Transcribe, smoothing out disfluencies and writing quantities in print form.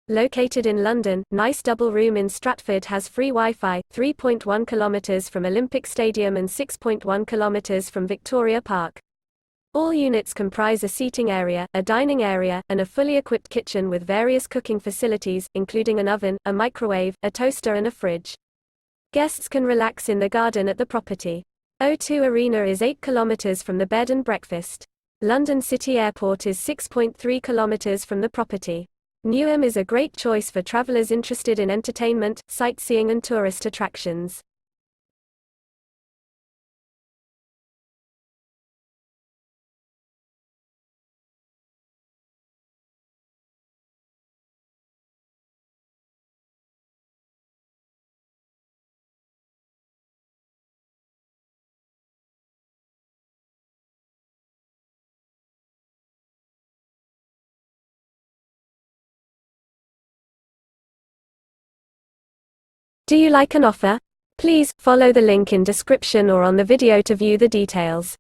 Located in London, nice double room in Stratford has free Wi-Fi, 3.1 km from Olympic Stadium and 6.1 km from Victoria Park. All units comprise a seating area, a dining area, and a fully equipped kitchen with various cooking facilities, including an oven, a microwave, a toaster and a fridge. Guests can relax in the garden at the property. O2 Arena is 8 km from the bed and breakfast. London City Airport is 6.3 km from the property. Newham is a great choice for travellers interested in entertainment, sightseeing and tourist attractions. Do you like an offer? Please follow the link in description or on the video to view the details.